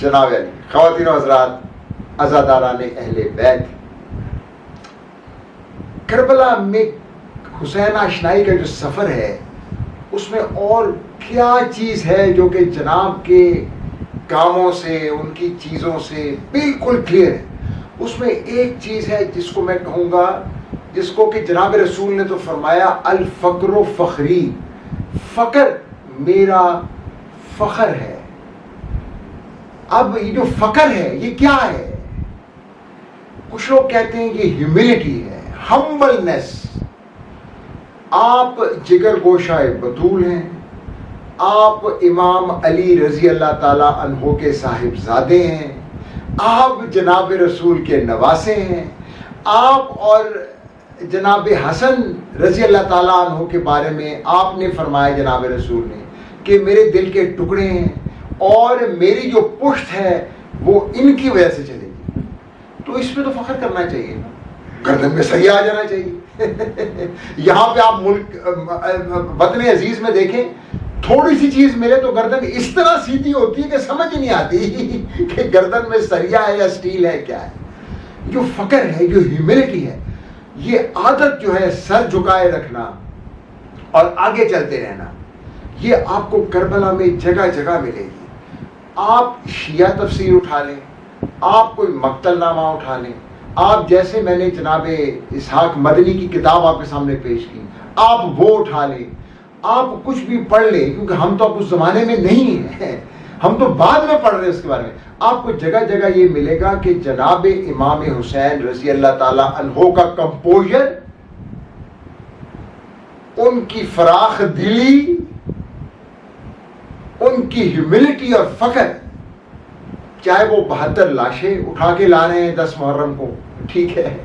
جناب علی، خواتین و حضرات، عزاداران اہل بیت، کربلا میں حسین آشنائی کا جو سفر ہے اس میں اور کیا چیز ہے جو کہ جناب کے کاموں سے، ان کی چیزوں سے بالکل کلیئر ہے. اس میں ایک چیز ہے جس کو میں کہوں گا، جس کو کہ جناب رسول نے تو فرمایا الفقر و فخری، فقر میرا فخر ہے. اب یہ جو فقر ہے یہ کیا ہے؟ کچھ لوگ کہتے ہیں یہ ہیوملٹی ہے، ہمبلنس. آپ جگر گوشہ بطول ہیں، آپ امام علی رضی اللہ تعالی عنہ کے صاحبزادے ہیں، آپ جناب رسول کے نواسے ہیں، آپ اور جناب حسن رضی اللہ تعالیٰ عنہ کے بارے میں آپ نے فرمایا جناب رسول نے کہ میرے دل کے ٹکڑے ہیں اور میری جو پشت ہے وہ ان کی وجہ سے چلے گی. تو اس پہ تو فخر کرنا چاہیے، گردن میں صحیح آ جانا چاہیے. یہاں پہ آپ ملک وطن عزیز میں دیکھیں، تھوڑی سی چیز ملے تو گردن اس طرح سیدھی ہوتی ہے کہ سمجھ ہی نہیں آتی کہ گردن میں سریا ہے یا سٹیل ہے کیا ہے. جو فقر ہے، جو ہیوملٹی ہے، یہ عادت جو ہے سر جھکائے رکھنا اور آگے چلتے رہنا، یہ آپ کو کربلا میں جگہ جگہ ملے گی. آپ شیعہ تفسیر اٹھا لیں، آپ کوئی مقتل نامہ اٹھا لیں، آپ جیسے میں نے جناب اسحاق مدنی کی کتاب آپ کے سامنے پیش کی، آپ وہ اٹھا لیں، آپ کچھ بھی پڑھ لیں، کیونکہ ہم تو اب اس زمانے میں نہیں ہیں، ہم تو بعد میں پڑھ رہے ہیں اس کے بارے میں. آپ کو جگہ جگہ یہ ملے گا کہ جناب امام حسین رضی اللہ تعالی عنہ کا کمپوزر، ان کی فراخ دلی، ان کی ہیوملٹی اور فخر، چاہے وہ 72 لاشیں اٹھا کے لا رہے ہیں 10 محرم کو، ٹھیک ہے،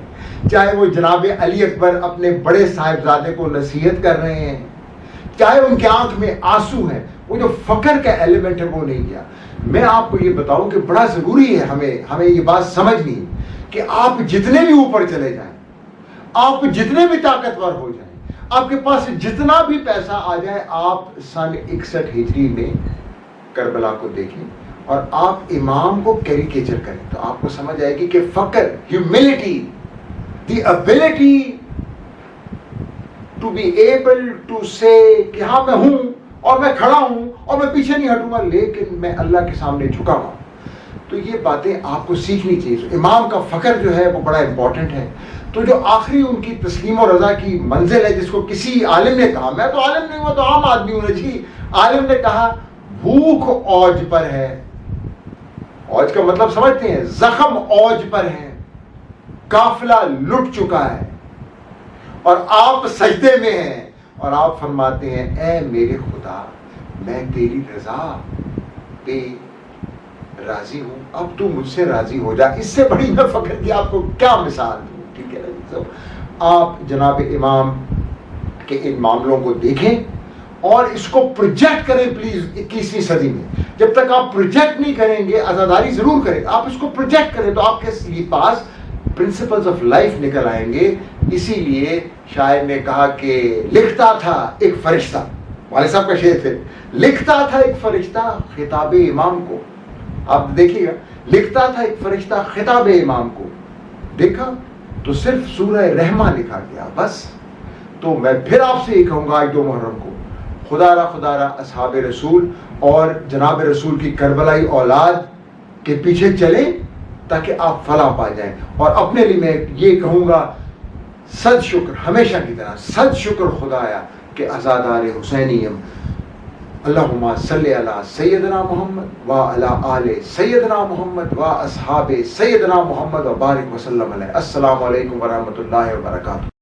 چاہے وہ جناب علی اکبر اپنے بڑے صاحبزادے کو نصیحت کر رہے ہیں، چاہے ان کی آنکھ میں آنسو ہے، وہ جو فخر کا ایلیمنٹ ہے وہ نہیں گیا. میں آپ کو یہ بتاؤں کہ بڑا ضروری ہے ہمیں یہ بات سمجھنی کہ آپ جتنے بھی اوپر چلے جائیں، آپ جتنے بھی طاقتور ہو جائیں، آپ کے پاس جتنا بھی پیسہ آ جائے، آپ سن 61 ہجری میں کربلا کو دیکھیں اور آپ امام کو کیریکیچر کریں تو آپ کو سمجھ آئے گی کہ فقر، humility, the ability to be able to سے کہ ہاں میں ہوں اور میں کھڑا ہوں اور میں پیچھے نہیں ہٹوں گا، لیکن میں اللہ کے سامنے جھکا ہوں. تو یہ باتیں آپ کو سیکھنی چاہیے. امام کا فخر جو ہے وہ بڑا امپورٹنٹ ہے. تو جو آخری ان کی تسلیم و رضا کی منزل ہے، جس کو کسی عالم نے کہا، میں تو عالم نہیں ہوں، تو عام آدمی ہوں نا جی، عالم نے کہا بھوک اوج پر ہے. اوج کا مطلب سمجھتے ہیں؟ زخم اوج پر ہے، قافلہ لٹ چکا ہے اور آپ سجدے میں ہیں اور آپ فرماتے ہیں اے میرے خدا، میں تیری رضا پہ راضی ہوں، اب تو مجھ سے راضی ہو جا. اس سے بڑی میں فخر کی آپ کو کیا مثال دوں. ٹھیک ہے نا؟ آپ جناب امام کے ان معاملوں کو دیکھیں اور اس کو پروجیکٹ کریں پلیز 21ویں صدی میں. جب تک آپ پروجیکٹ نہیں کریں گے، عزاداری ضرور کریں، آپ اس کو پروجیکٹ کریں تو آپ کے پاس پرنسپلز آف لائف نکل آئیں گے. اسی لیے شاعر نے کہا کہ لکھتا تھا ایک فرشتہ، والد صاحب کا شعر تھے، لکھتا تھا ایک فرشتہ خطاب امام کو. آپ دیکھیے گا، لکھتا تھا ایک فرشتہ خطاب امام کو، دیکھا تو صرف سورہ رحمہ لکھا گیا بس. تو میں پھر آپ سے یہ کہوں گا آج 2 محرم کو، خدا را اصحاب رسول اور جناب رسول کی کربلائی اولاد کے پیچھے چلیں تاکہ آپ فلاح پا جائیں. اور اپنے لیے میں یہ کہوں گا، صد شکر، ہمیشہ کی طرح صد شکر خدایا کہ عزادار حسینیم. اللہم صلی علی سیدنا محمد و علی آل سیدنا محمد و اصحاب سیدنا محمد و بارک وسلم علیہ. السلام علیکم ورحمۃ اللہ وبرکاتہ.